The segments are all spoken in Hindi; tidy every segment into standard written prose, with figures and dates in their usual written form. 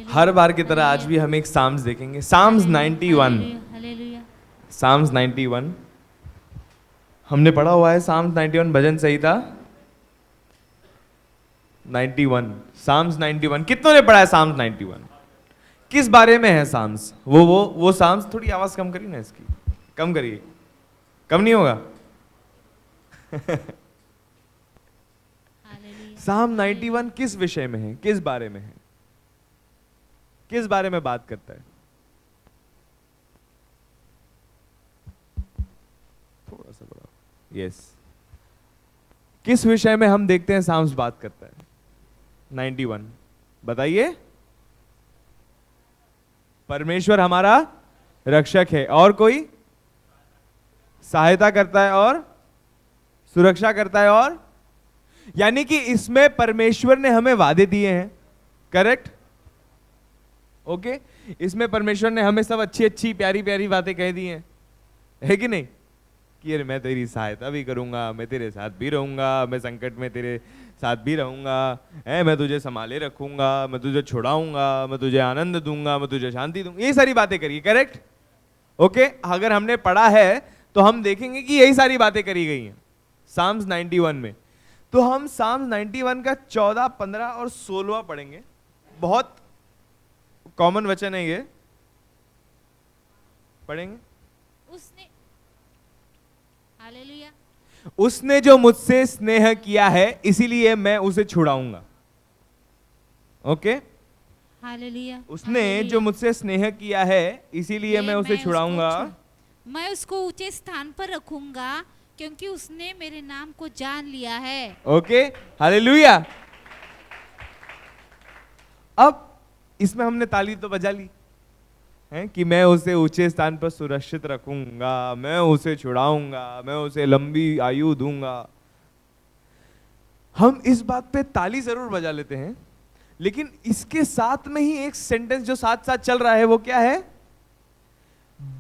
हर बार की तरह आज भी हम एक साम्स देखेंगे, साम्स 91। साम्स 91 हमने पढ़ा हुआ है। साम्स 91 भजन सही था। 91 साम्स 91 कितनों ने पढ़ा है? साम्स 91 किस बारे में है? साम्स वो साम्स, थोड़ी आवाज कम करिए ना इसकी, कम करिए, कम नहीं होगा। साम 91 किस विषय में है? किस बारे में है? किस बारे में बात करता है? थोड़ा सा बड़ा, यस। किस विषय में हम देखते हैं साम्स बात करता है? 91 बताइए। परमेश्वर हमारा रक्षक है, और कोई? सहायता करता है और सुरक्षा करता है, और यानी कि इसमें परमेश्वर ने हमें वादे दिए हैं, करेक्ट? ओके, इसमें परमेश्वर ने हमें सब अच्छी अच्छी प्यारी प्यारी बातें कह दी हैं, है कि नहीं? कि अरे मैं तेरी सहायता भी करूंगा, मैं तेरे साथ भी रहूंगा, मैं संकट में तेरे साथ भी रहूंगा, मैं तुझे संभाले रखूंगा, मैं तुझे छुड़ाऊंगा, मैं तुझे आनंद दूंगा, मैं तुझे शांति दूंगा, ये सारी बातें करिए, करेक्ट? ओके, अगर हमने पढ़ा है तो हम देखेंगे कि यही सारी बातें करी गई हैं साम्स 91 में। तो हम साम्स 91 का 14, 15 और 16 पढ़ेंगे। बहुत कॉमन वचन है ये, पढ़ेंगे। हालेलुया। उसने जो मुझसे स्नेह किया है इसीलिए मैं उसे छुड़ाऊंगा। Okay, hallelujah. उसने जो मुझसे स्नेह किया है इसीलिए मैं उसे छुड़ाऊंगा। मैं उसको ऊंचे स्थान पर रखूंगा क्योंकि उसने मेरे नाम को जान लिया है। Okay, hallelujah. अब इसमें हमने ताली तो बजा ली है कि मैं उसे ऊंचे स्थान पर सुरक्षित रखूंगा, मैं उसे छुड़ाऊंगा, मैं उसे लंबी आयु दूंगा। हम इस बात पे ताली जरूर बजा लेते हैं, लेकिन इसके साथ में ही एक सेंटेंस जो साथ साथ चल रहा है वो क्या है?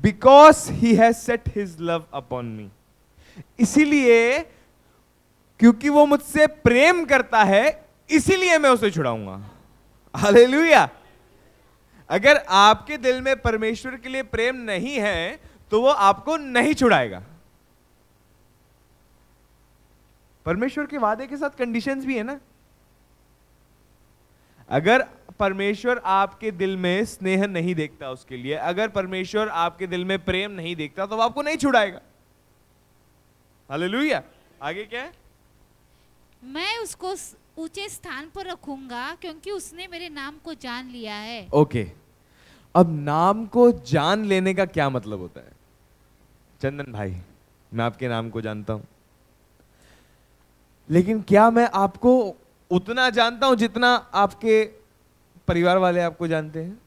Because he has set his love upon मी। इसीलिए, क्योंकि वो मुझसे प्रेम करता है इसीलिए मैं उसे छुड़ाऊंगा। हालेलुया। अगर आपके दिल में परमेश्वर के लिए प्रेम नहीं है तो वो आपको नहीं छुड़ाएगा। परमेश्वर के वादे के साथ कंडीशंस भी है ना। अगर परमेश्वर आपके दिल में स्नेह नहीं देखता उसके लिए, अगर परमेश्वर आपके दिल में प्रेम नहीं देखता तो वो आपको नहीं छुड़ाएगा। हालेलुया। आगे क्या है? मैं उसको ऊंचे स्थान पर रखूंगा क्योंकि उसने मेरे नाम को जान लिया है। ओके, अब नाम को जान लेने का क्या मतलब होता है? चंदन भाई, मैं आपके नाम को जानता हूं, लेकिन क्या मैं आपको उतना जानता हूं जितना आपके परिवार वाले आपको जानते हैं?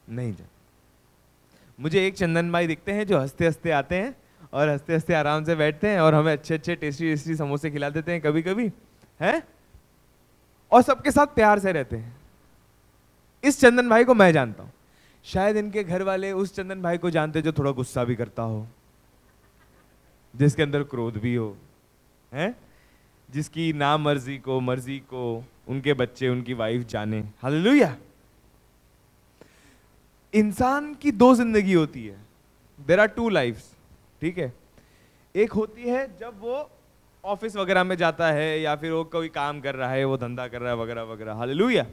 नहीं जानते। मुझे एक चंदन भाई दिखते हैं जो हंसते हंसते आते हैं और हंसते हंसते आराम से बैठते हैं और हमें अच्छे अच्छे टेस्टी टेस्टी समोसे खिला देते हैं कभी कभी, हैं? और सबके साथ प्यार से रहते हैं। इस चंदन भाई को मैं जानता हूं। शायद इनके घर वाले उस चंदन भाई को जानते जो थोड़ा गुस्सा भी करता हो, जिसके अंदर क्रोध भी हो, हैं? जिसकी ना मर्जी को उनके बच्चे, उनकी वाइफ जाने। हालेलुया। इंसान की दो जिंदगी होती है, देयर आर टू लाइफ्स, ठीक है? एक होती है जब वो ऑफिस वगैरह में जाता है या फिर वो कोई काम कर रहा है, वो धंधा कर रहा है वगैरह वगैरह। हालेलुया।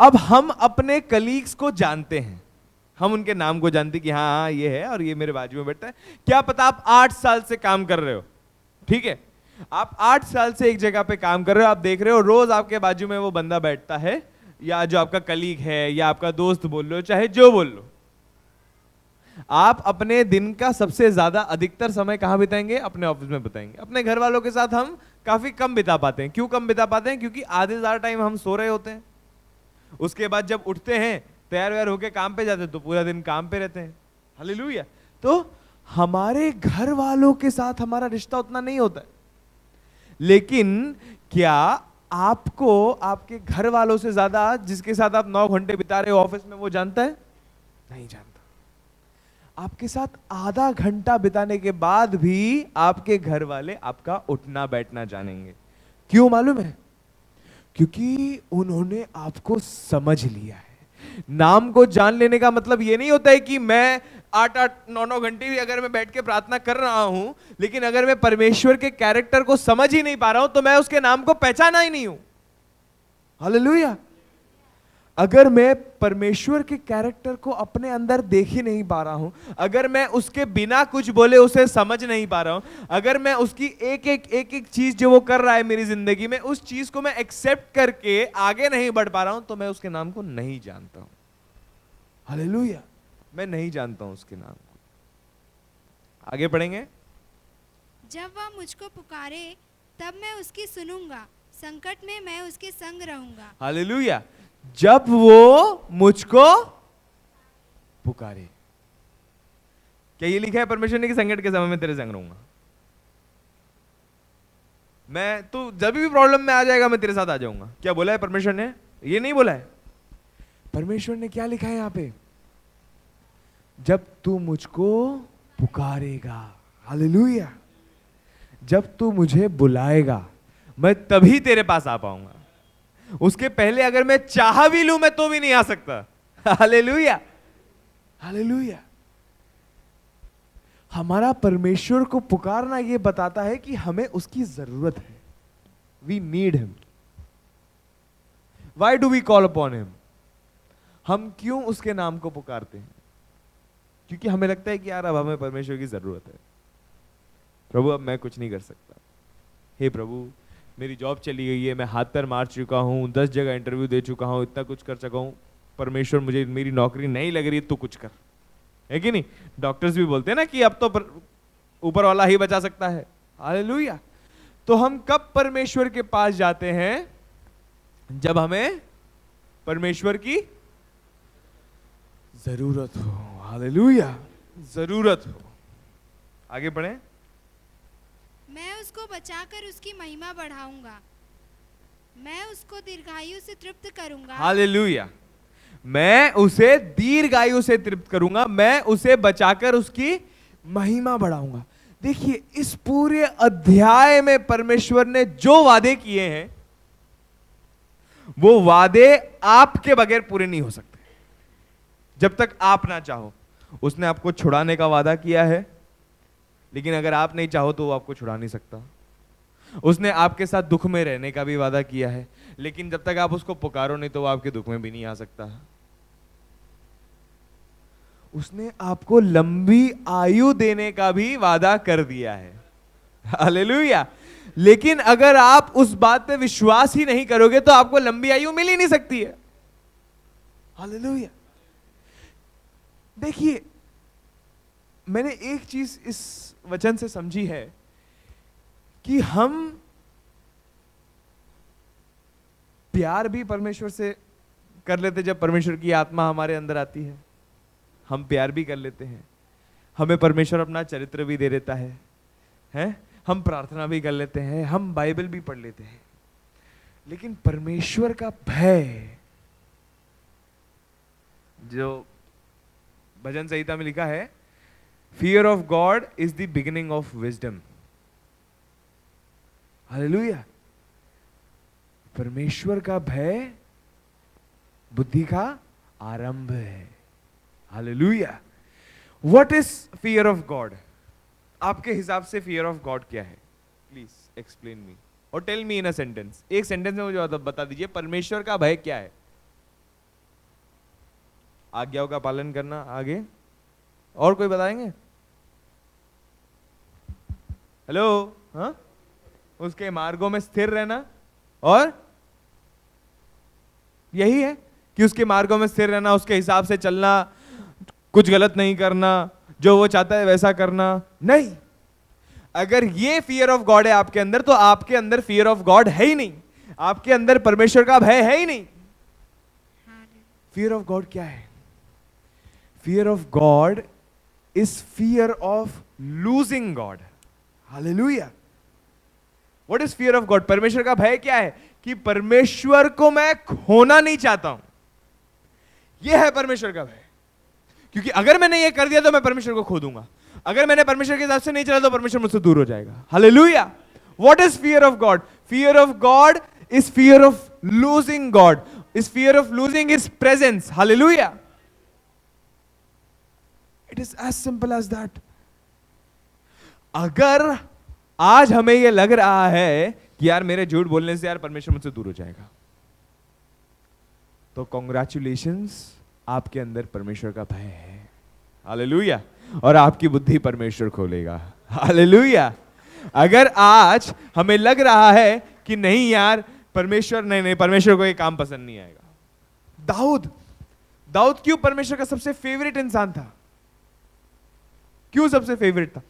अब हम अपने कलीग्स को जानते हैं, हम उनके नाम को जानते हैं कि हाँ ये है और ये मेरे बाजू में बैठता है। क्या पता आप 8 साल से काम कर रहे हो, ठीक है? आप 8 साल से एक जगह पे काम कर रहे हो, आप देख रहे हो रोज आपके बाजू में वो बंदा बैठता है, या जो आपका कलीग है या आपका दोस्त बोल लो, चाहे जो बोल लो। आप अपने दिन का सबसे ज्यादा अधिकतर समय कहां बिताएंगे? अपने ऑफिस में बिताएंगे। अपने घर वालों के साथ हम काफी कम बिता पाते हैं। क्यों कम बिता पाते हैं? क्योंकि आधे ज्यादा टाइम हम सो रहे होते हैं। उसके बाद जब उठते हैं, तैयार वैयार होके काम पे जाते हैं, तो पूरा दिन काम पे रहते हैं। हालेलुया। तो हमारे घर वालों के साथ हमारा रिश्ता उतना नहीं होता है। लेकिन क्या आपको आपके घर वालों से ज्यादा जिसके साथ आप 9 घंटे बिता रहे हो ऑफिस में, वो जानता है? नहीं जानता। आपके साथ आधा घंटा बिताने के बाद भी आपके घर वाले आपका उठना बैठना जानेंगे। क्यों मालूम है? क्योंकि उन्होंने आपको समझ लिया है। नाम को जान लेने का मतलब ये नहीं होता है कि मैं 8-9 घंटे भी अगर मैं बैठ के प्रार्थना कर रहा हूं, लेकिन अगर मैं परमेश्वर के कैरेक्टर को समझ ही नहीं पा रहा हूं तो मैं उसके नाम को पहचाना ही नहीं हूं। हालेलुया। अगर मैं परमेश्वर के कैरेक्टर को अपने अंदर देख ही नहीं पा रहा हूं, अगर मैं उसके बिना कुछ बोले उसे समझ नहीं पा रहा हूं, अगर मैं उसकी एक एक चीज जो वो कर रहा है मेरी जिंदगी में, उस चीज को मैं एक्सेप्ट करके आगे नहीं बढ़ पा रहा हूं, तो मैं उसके नाम को नहीं जानता हूं। हालेलुया। मैं नहीं जानता हूं उसके नाम को। आगे पढ़ेंगे। जब वह मुझको पुकारे तब मैं उसकी सुनूंगा, संकट में मैं उसके संग रहूंगा। हालेलुया। जब वो मुझको पुकारे, क्या ये लिखा है परमेश्वर ने कि संकट के समय में तेरे संग रहूंगा? मैं तो जब भी प्रॉब्लम में आ जाएगा मैं तेरे साथ आ जाऊंगा, क्या बोला है परमेश्वर ने? ये नहीं बोला है। परमेश्वर ने क्या लिखा है यहां पे? जब तू मुझको पुकारेगा, हालेलुया, जब तू मुझे बुलाएगा मैं तभी तेरे पास आ पाऊंगा। उसके पहले अगर मैं चाह भी लूं मैं तो भी नहीं आ सकता। Hallelujah, hallelujah. हमारा परमेश्वर को पुकारना यह बताता है कि हमें उसकी जरूरत है। We need him. Why do we call upon him? हम क्यों उसके नाम को पुकारते हैं? क्योंकि हमें लगता है कि यार अब हमें परमेश्वर की जरूरत है। प्रभु अब मैं कुछ नहीं कर सकता। हे प्रभु, मेरी जॉब चली गई है, मैं हाथ पैर मार चुका हूँ, 10 जगह इंटरव्यू दे चुका हूँ, इतना कुछ कर चुका हूँ, परमेश्वर मुझे मेरी नौकरी नहीं लग रही, तू कुछ कर। है कि नहीं? डॉक्टर्स भी बोलते हैं ना कि अब तो ऊपर वाला ही बचा सकता है। हालेलुया। तो हम कब परमेश्वर के पास जाते हैं? जब हमें परमेश्वर की जरूरत हो। हालेलुया, जरूरत हो। आगे बढ़ें। मैं उसको बचाकर उसकी महिमा बढ़ाऊंगा, मैं उसको दीर्घायु से तृप्त करूंगा। हालेलुया। मैं उसे दीर्घायु से तृप्त करूंगा, मैं उसे बचाकर उसकी महिमा बढ़ाऊंगा। देखिए, इस पूरे अध्याय में परमेश्वर ने जो वादे किए हैं वो वादे आपके बगैर पूरे नहीं हो सकते जब तक आप ना चाहो। उसने आपको छुड़ाने का वादा किया है, लेकिन अगर आप नहीं चाहो तो वो आपको छुड़ा नहीं सकता। उसने आपके साथ दुख में रहने का भी वादा किया है, लेकिन जब तक आप उसको पुकारो नहीं तो वो आपके दुख में भी नहीं आ सकता। उसने आपको लंबी आयु देने का भी वादा कर दिया है। हालेलुया। लेकिन अगर आप उस बात पे विश्वास ही नहीं करोगे तो आपको लंबी आयु मिल ही नहीं सकती है। हालेलुया। देखिए, मैंने एक चीज इस वचन से समझी है कि हम प्यार भी परमेश्वर से कर लेते। जब परमेश्वर की आत्मा हमारे अंदर आती है हम प्यार भी कर लेते हैं। हमें परमेश्वर अपना चरित्र भी दे देता है, हैं? हम प्रार्थना भी कर लेते हैं, हम बाइबल भी पढ़ लेते हैं। लेकिन परमेश्वर का भय, जो भजन संहिता में लिखा है, Fear of God is the beginning of wisdom. Hallelujah. परमेश्वर का भय बुद्धि का आरंभ है। Hallelujah. What is fear of God? आपके हिसाब से fear of God क्या है? Please explain me or tell me in a sentence. एक सेंटेंस में मुझे बता दीजिए परमेश्वर का भय क्या है? आज्ञाओं का पालन करना। आगे और कोई बताएंगे? हेलो? हाँ, उसके मार्गों में स्थिर रहना। और यही है कि उसके मार्गों में स्थिर रहना, उसके हिसाब से चलना, कुछ गलत नहीं करना, जो वो चाहता है वैसा करना। नहीं, अगर ये फियर ऑफ गॉड है आपके अंदर तो आपके अंदर फियर ऑफ गॉड है ही नहीं, आपके अंदर परमेश्वर का भय है ही नहीं। फियर ऑफ गॉड क्या है? Fear of God is fear of losing God. Hallelujah. What is fear of God? परमेश्वर का भय क्या है? कि परमेश्वर को मैं खोना नहीं चाहता हूं। यह है परमेश्वर का भय। क्योंकि अगर मैंने ये कर दिया तो मैं परमेश्वर को खो दूंगा। अगर मैंने परमेश्वर के हिसाब से नहीं चला तो परमेश्वर मुझसे दूर हो जाएगा। Hallelujah. What is fear of God? Fear of God is fear of losing God. is fear of losing his presence. Hallelujah. It is as simple as that. अगर आज हमें यह लग रहा है कि यार मेरे झूठ बोलने से यार परमेश्वर मुझसे दूर हो जाएगा, तो कॉन्ग्रेचुलेशंस, आपके अंदर परमेश्वर का भय है। हालेलुया। और आपकी बुद्धि परमेश्वर खोलेगा। हालेलुया। अगर आज हमें लग रहा है कि नहीं यार परमेश्वर, नहीं परमेश्वर को ये काम पसंद नहीं आएगा। दाऊद क्यों परमेश्वर का सबसे फेवरेट इंसान था? क्यों सबसे फेवरेट था?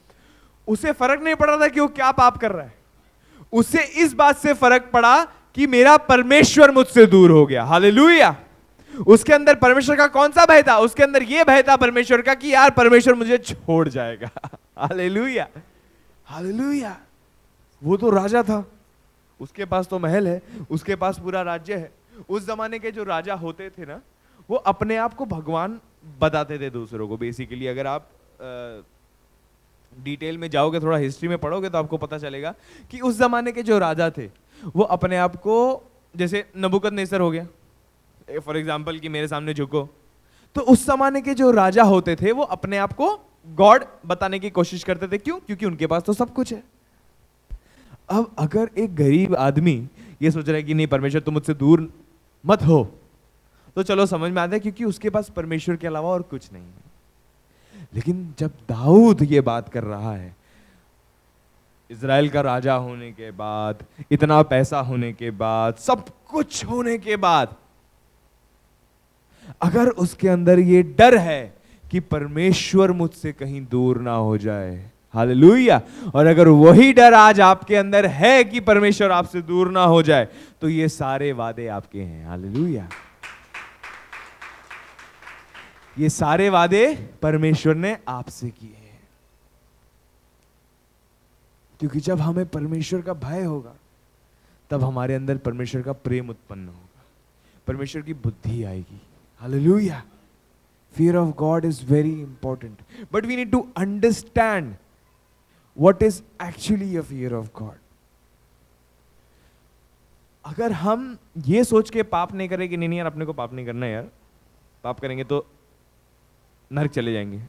उसे फर्क नहीं पड़ रहा था कि वो क्या पाप कर रहा है, उसे इस बात से फर्क पड़ा कि मेरा परमेश्वर मुझसे दूर हो गया। हालेलुया। उसके अंदर परमेश्वर का कौन सा भय था? उसके अंदर यह भय था परमेश्वर का कि यार परमेश्वर मुझे छोड़ जाएगा। हालेलुया। हालेलुया। वो तो राजा था, उसके पास तो महल है, उसके पास पूरा राज्य है। उस जमाने के जो राजा होते थे ना, वो अपने आप को भगवान बताते थे दूसरों को। बेसिकली अगर आप डिटेल में जाओगे, थोड़ा हिस्ट्री में पढ़ोगे, तो आपको पता चलेगा कि उस जमाने के जो राजा थे वो अपने आप को, जैसे नबूकदनेस्सर हो गया फॉर एग्जाम्पल, कि मेरे सामने झुको, तो उस जमाने के जो राजा होते थे वो अपने आप को गॉड बताने की कोशिश करते थे। क्यों? क्योंकि उनके पास तो सब कुछ है। अब अगर एक गरीब आदमी ये सोच रहा है कि नहीं परमेश्वर तुम मुझसे दूर मत हो, तो चलो समझ में आता है, क्योंकि उसके पास परमेश्वर के अलावा और कुछ नहीं है। लेकिन जब दाऊद ये बात कर रहा है, इज़राइल का राजा होने के बाद, इतना पैसा होने के बाद, सब कुछ होने के बाद, अगर उसके अंदर ये डर है कि परमेश्वर मुझसे कहीं दूर ना हो जाए, हालेलुया, और अगर वही डर आज आपके अंदर है कि परमेश्वर आपसे दूर ना हो जाए, तो ये सारे वादे आपके हैं। हालेलुया। ये सारे वादे परमेश्वर ने आपसे किए हैं। क्योंकि जब हमें परमेश्वर का भय होगा, तब हमारे अंदर परमेश्वर का प्रेम उत्पन्न होगा, परमेश्वर की बुद्धि आएगी। Hallelujah. Fear of God is very important, but we need to understand what is actually a fear of God. अगर हम ये सोच के पाप नहीं करें कि नहीं यार अपने को पाप नहीं करना है, यार पाप करेंगे तो नरक चले जाएंगे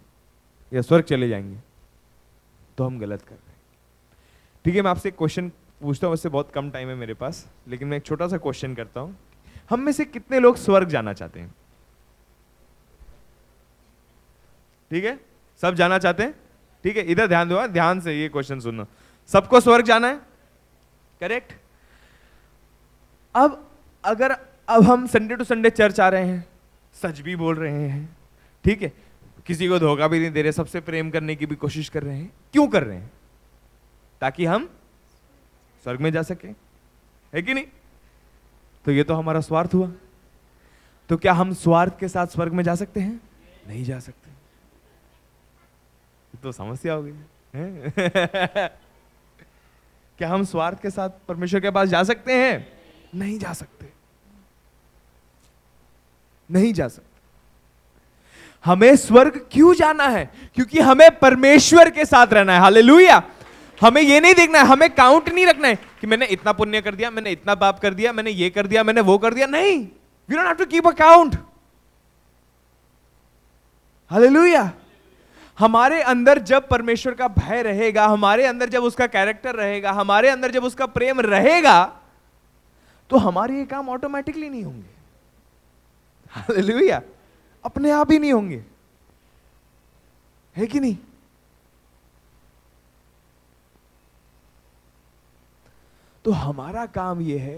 या स्वर्ग चले जाएंगे, तो हम गलत कर रहे हैं। ठीक है, मैं आपसे एक क्वेश्चन पूछता हूँ, वैसे बहुत कम टाइम है मेरे पास, लेकिन मैं एक छोटा सा क्वेश्चन करता हूँ। हम में से कितने लोग स्वर्ग जाना चाहते हैं? ठीक है, सब जाना चाहते हैं। ठीक है, इधर ध्यान दो, ध्यान से ये क्वेश्चन सुनना। सबको स्वर्ग जाना है, करेक्ट? अब हम संडे टू संडे चर्च आ रहे हैं, सच भी बोल रहे हैं, ठीक है, किसी को धोखा भी नहीं दे रहे, सबसे प्रेम करने की भी कोशिश कर रहे हैं। क्यों कर रहे हैं? ताकि हम स्वर्ग में जा सके, है कि नहीं? तो ये तो हमारा स्वार्थ हुआ। तो क्या हम स्वार्थ के साथ स्वर्ग में जा सकते हैं? नहीं जा सकते। तो समस्या हो गई है। क्या हम स्वार्थ के साथ परमेश्वर के पास जा सकते हैं? नहीं जा सकते, नहीं जा सकते। हमें स्वर्ग क्यों जाना है? क्योंकि हमें परमेश्वर के साथ रहना है। हालेलुया। हमें ये नहीं देखना है, हमें काउंट नहीं रखना है कि मैंने इतना पुण्य कर दिया, मैंने इतना पाप कर दिया, मैंने ये कर दिया, मैंने वो कर दिया। नहीं, we don't have to keep a count. Hallelujah. हमारे अंदर जब परमेश्वर का भय रहेगा, हमारे अंदर जब उसका कैरेक्टर रहेगा, हमारे अंदर जब उसका प्रेम रहेगा, तो हमारे ये काम ऑटोमेटिकली नहीं होंगे। हालेलुया। अपने आप ही नहीं होंगे, है कि नहीं? तो हमारा काम यह है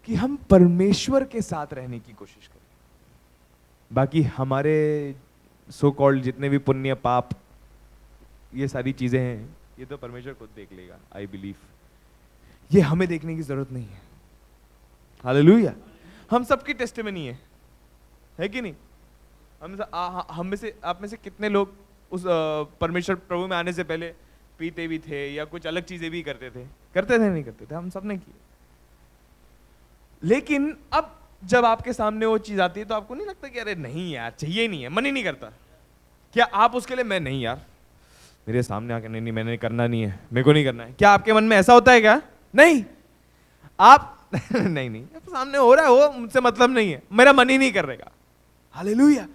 कि हम परमेश्वर के साथ रहने की कोशिश करें। बाकी हमारे सो कॉल्ड जितने भी पुण्य पाप, ये सारी चीजें हैं, ये तो परमेश्वर खुद देख लेगा। आई बिलीव ये हमें देखने की जरूरत नहीं है। हालेलुया। हम सबकी टेस्टिमनी है कि नहीं? हम में से, आप में से कितने लोग उस परमेश्वर प्रभु में आने से पहले पीते भी थे या कुछ अलग चीजें भी करते थे? नहीं करते थे? हम सब ने की। लेकिन अब जब आपके सामने वो चीज आती है, तो आपको नहीं लगता कि अरे नहीं यार, चाहिए नहीं है, मन ही नहीं करता? क्या आप उसके लिए, मैं नहीं यार, मेरे सामने आकर नहीं, मैंने करना नहीं है, मेरे को नहीं करना है, क्या आपके मन में ऐसा होता है क्या? नहीं। आप नहीं नहीं, सामने हो रहा है वो, मुझसे मतलब नहीं है, मेरा मन ही नहीं करेगा। हालेलुया।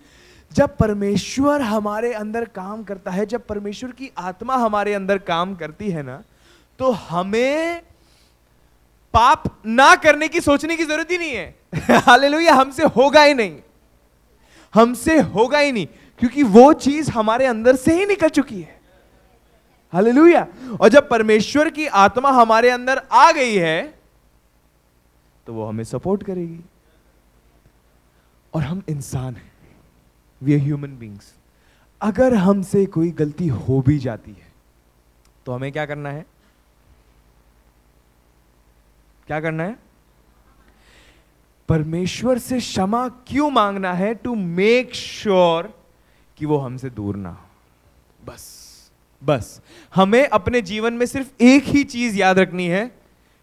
जब परमेश्वर हमारे अंदर काम करता है, जब परमेश्वर की आत्मा हमारे अंदर काम करती है ना, तो हमें पाप ना करने की सोचने की जरूरत ही नहीं है। हालेलुया। हमसे होगा ही नहीं, हमसे होगा ही नहीं, क्योंकि वो चीज हमारे अंदर से ही निकल चुकी है। हालेलुया। और जब परमेश्वर की आत्मा हमारे अंदर आ गई है तो वो हमें सपोर्ट करेगी। और हम इंसान हैं, वी आर ह्यूमन बींग्स। अगर हमसे कोई गलती हो भी जाती है तो हमें क्या करना है? क्या करना है? परमेश्वर से क्षमा क्यों मांगना है? टू मेक श्योर कि वो हमसे दूर ना हो। बस बस हमें अपने जीवन में सिर्फ एक ही चीज याद रखनी है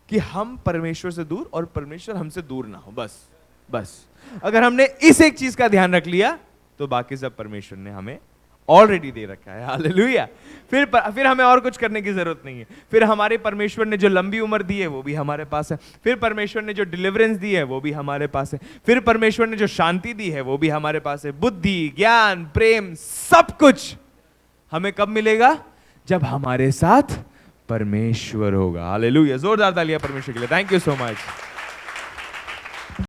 कि हम परमेश्वर से दूर और परमेश्वर हमसे दूर ना हो। बस बस अगर हमने इस एक चीज का ध्यान रख लिया तो बाकी सब परमेश्वर ने हमें ऑलरेडी दे रखा है। हालेलुया। फिर हमें और कुछ करने की जरूरत नहीं है। फिर हमारे परमेश्वर ने जो लंबी उम्र दी है वो भी हमारे पास है। फिर परमेश्वर ने जो डिलीवरेंस दी है वो भी हमारे पास है। फिर परमेश्वर ने जो शांति दी है वो भी हमारे पास है। बुद्धि, ज्ञान, प्रेम, सब कुछ हमें कब मिलेगा? जब हमारे साथ परमेश्वर होगा। हालेलुया। जोरदार तालियां परमेश्वर के लिए। Thank you so much.